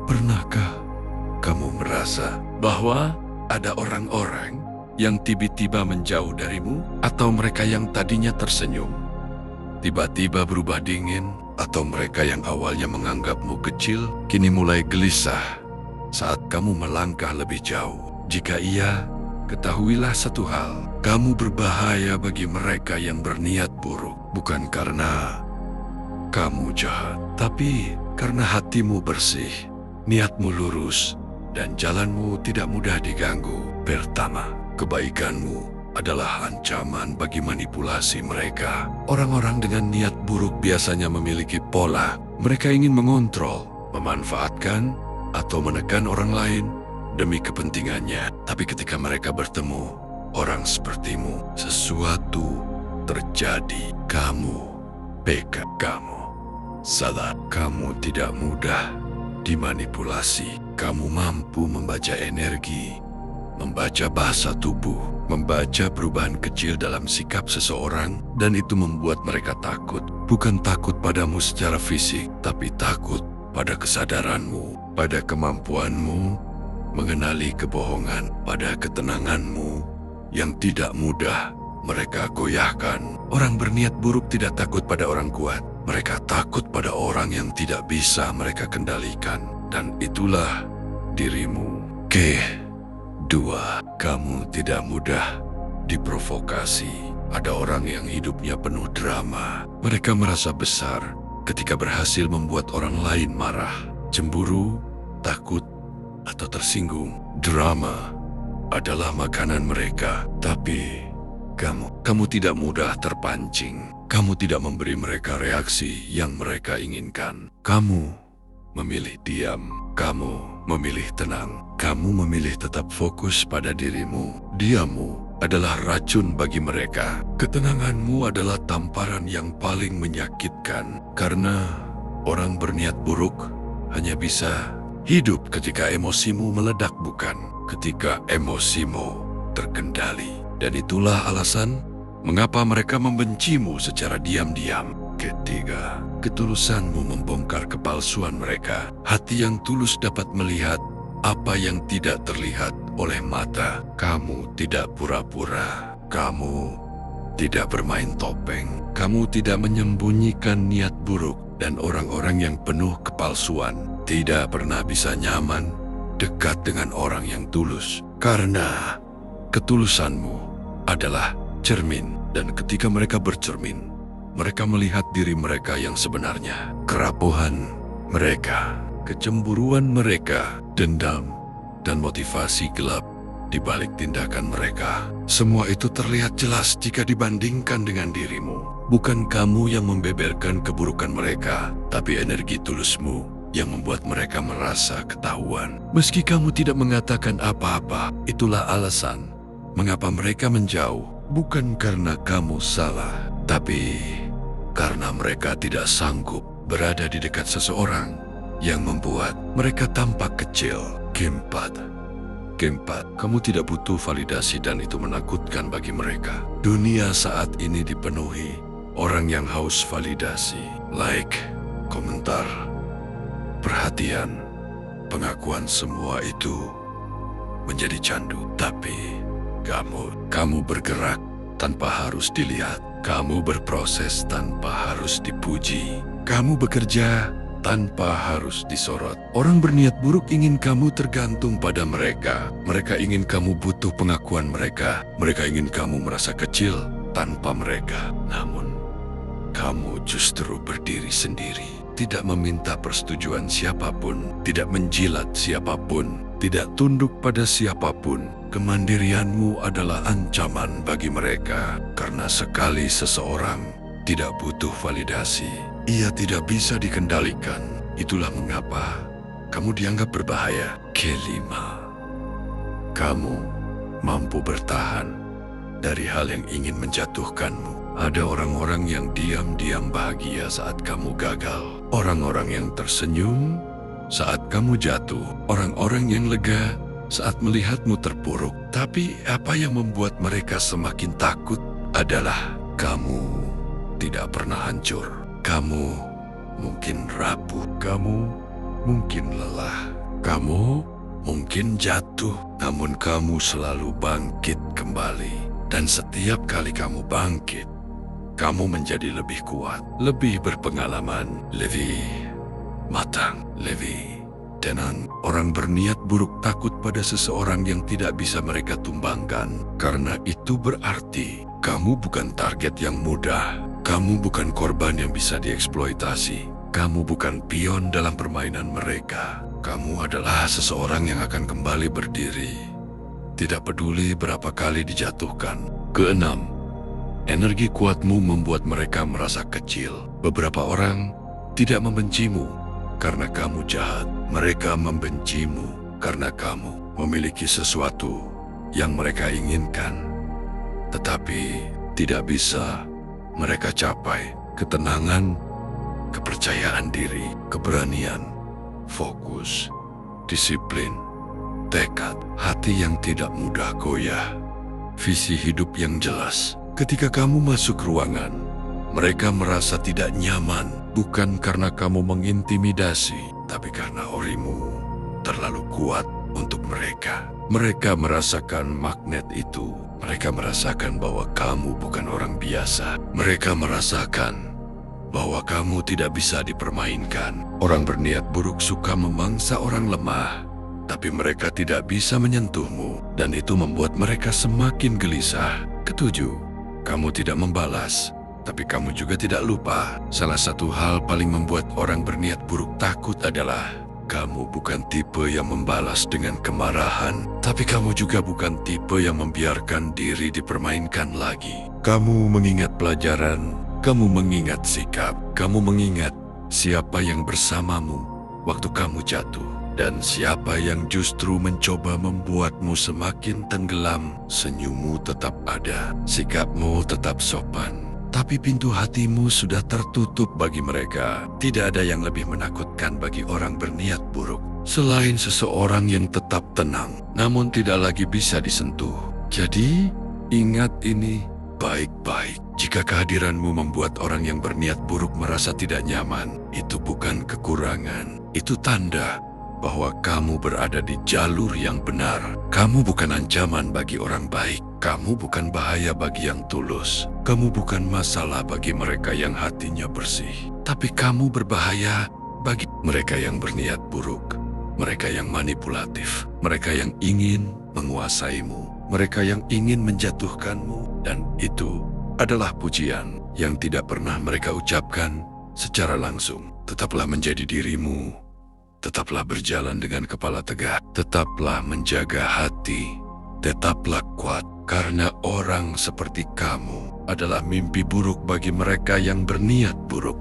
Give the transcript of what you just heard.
Pernahkah kamu merasa bahwa ada orang-orang yang tiba-tiba menjauh darimu, atau mereka yang tadinya tersenyum tiba-tiba berubah dingin, atau mereka yang awalnya menganggapmu kecil kini mulai gelisah saat kamu melangkah lebih jauh? Jika iya, ketahuilah satu hal, kamu berbahaya bagi mereka yang berniat buruk, bukan karena kamu jahat, tapi karena hatimu bersih, niatmu lurus, dan jalanmu tidak mudah diganggu. Pertama, kebaikanmu adalah ancaman bagi manipulasi mereka. Orang-orang dengan niat buruk biasanya memiliki pola. Mereka ingin mengontrol, memanfaatkan, atau menekan orang lain demi kepentingannya. Tapi ketika mereka bertemu orang sepertimu, sesuatu terjadi. Kamu peka, kamu salah. Kamu tidak mudah dimanipulasi. Kamu mampu membaca energi, membaca bahasa tubuh, membaca perubahan kecil dalam sikap seseorang, dan itu membuat mereka takut. Bukan takut padamu secara fisik, tapi takut pada kesadaranmu, pada kemampuanmu mengenali kebohongan, pada ketenanganmu yang tidak mudah mereka goyahkan. Orang berniat buruk tidak takut pada orang kuat. Mereka takut pada orang yang tidak bisa mereka kendalikan. Dan itulah dirimu. Kedua, kamu tidak mudah diprovokasi. Ada orang yang hidupnya penuh drama. Mereka merasa besar ketika berhasil membuat orang lain marah, cemburu, takut, atau tersinggung. Drama adalah makanan mereka. Tapi kamu tidak mudah terpancing. Kamu tidak memberi mereka reaksi yang mereka inginkan. Kamu memilih diam. Kamu memilih tenang. Kamu memilih tetap fokus pada dirimu. Diammu adalah racun bagi mereka. Ketenanganmu adalah tamparan yang paling menyakitkan. Karena orang berniat buruk hanya bisa hidup ketika emosimu meledak, bukan ketika emosimu terkendali. Dan itulah alasan mengapa mereka membencimu secara diam-diam. Ketiga, ketulusanmu membongkar kepalsuan mereka. Hati yang tulus dapat melihat apa yang tidak terlihat oleh mata. Kamu tidak pura-pura. Kamu tidak bermain topeng. Kamu tidak menyembunyikan niat buruk. Dan orang-orang yang penuh kepalsuan tidak pernah bisa nyaman dekat dengan orang yang tulus. Karena ketulusanmu adalah cermin. Dan ketika mereka bercermin, mereka melihat diri mereka yang sebenarnya. Kerapuhan mereka, kecemburuan mereka, dendam, dan motivasi gelap di balik tindakan mereka. Semua itu terlihat jelas jika dibandingkan dengan dirimu. Bukan kamu yang membeberkan keburukan mereka, tapi energi tulusmu yang membuat mereka merasa ketahuan. Meski kamu tidak mengatakan apa-apa, itulah alasan mengapa mereka menjauh. Bukan karena kamu salah, tapi karena mereka tidak sanggup berada di dekat seseorang yang membuat mereka tampak kecil. Keempat, kamu tidak butuh validasi dan itu menakutkan bagi mereka. Dunia saat ini dipenuhi orang yang haus validasi. Like, komentar, perhatian, pengakuan, semua itu menjadi candu. Tapi kamu bergerak tanpa harus dilihat. Kamu berproses tanpa harus dipuji. Kamu bekerja tanpa harus disorot. Orang berniat buruk ingin kamu tergantung pada mereka. Mereka ingin kamu butuh pengakuan mereka. Mereka ingin kamu merasa kecil tanpa mereka. Namun, kamu justru berdiri sendiri. Tidak meminta persetujuan siapapun. Tidak menjilat siapapun. Tidak tunduk pada siapapun. Kemandirianmu adalah ancaman bagi mereka. Karena sekali seseorang tidak butuh validasi, ia tidak bisa dikendalikan. Itulah mengapa kamu dianggap berbahaya. Kelima, kamu mampu bertahan dari hal yang ingin menjatuhkanmu. Ada orang-orang yang diam-diam bahagia saat kamu gagal. Orang-orang yang tersenyum saat kamu jatuh. Orang-orang yang lega saat melihatmu terpuruk. Tapi apa yang membuat mereka semakin takut adalah kamu tidak pernah hancur. Kamu mungkin rapuh. Kamu mungkin lelah. Kamu mungkin jatuh, namun kamu selalu bangkit kembali. Dan setiap kali kamu bangkit, kamu menjadi lebih kuat, lebih berpengalaman, lebih matang, lebih tenang. Orang berniat buruk takut pada seseorang yang tidak bisa mereka tumbangkan. Karena itu berarti kamu bukan target yang mudah. Kamu bukan korban yang bisa dieksploitasi. Kamu bukan pion dalam permainan mereka. Kamu adalah seseorang yang akan kembali berdiri, tidak peduli berapa kali dijatuhkan. Keenam, energi kuatmu membuat mereka merasa kecil. Beberapa orang tidak membencimu karena kamu jahat. Mereka membencimu karena kamu memiliki sesuatu yang mereka inginkan, tetapi tidak bisa mereka capai. Ketenangan, kepercayaan diri, keberanian, fokus, disiplin, tekad, hati yang tidak mudah goyah, visi hidup yang jelas. Ketika kamu masuk ruangan, mereka merasa tidak nyaman, bukan karena kamu mengintimidasi, tapi karena aurimu terlalu kuat untuk mereka. Mereka merasakan magnet itu. Mereka merasakan bahwa kamu bukan orang biasa. Mereka merasakan bahwa kamu tidak bisa dipermainkan. Orang berniat buruk suka memangsa orang lemah, tapi mereka tidak bisa menyentuhmu, dan itu membuat mereka semakin gelisah. Ketujuh, kamu tidak membalas, tapi kamu juga tidak lupa. Salah satu hal paling membuat orang berniat buruk takut adalah kamu bukan tipe yang membalas dengan kemarahan, tapi kamu juga bukan tipe yang membiarkan diri dipermainkan lagi. Kamu mengingat pelajaran, kamu mengingat sikap, kamu mengingat siapa yang bersamamu waktu kamu jatuh, dan siapa yang justru mencoba membuatmu semakin tenggelam. Senyummu tetap ada, sikapmu tetap sopan, tapi pintu hatimu sudah tertutup bagi mereka. Tidak ada yang lebih menakutkan bagi orang berniat buruk selain seseorang yang tetap tenang, namun tidak lagi bisa disentuh. Jadi, ingat ini baik-baik. Jika kehadiranmu membuat orang yang berniat buruk merasa tidak nyaman, itu bukan kekurangan. Itu tanda bahwa kamu berada di jalur yang benar. Kamu bukan ancaman bagi orang baik. Kamu bukan bahaya bagi yang tulus. Kamu bukan masalah bagi mereka yang hatinya bersih. Tapi kamu berbahaya bagi mereka yang berniat buruk, mereka yang manipulatif, mereka yang ingin menguasaimu, mereka yang ingin menjatuhkanmu. Dan itu adalah pujian yang tidak pernah mereka ucapkan secara langsung. Tetaplah menjadi dirimu. Tetaplah berjalan dengan kepala tegak. Tetaplah menjaga hati. Tetaplah kuat. Karena orang seperti kamu adalah mimpi buruk bagi mereka yang berniat buruk.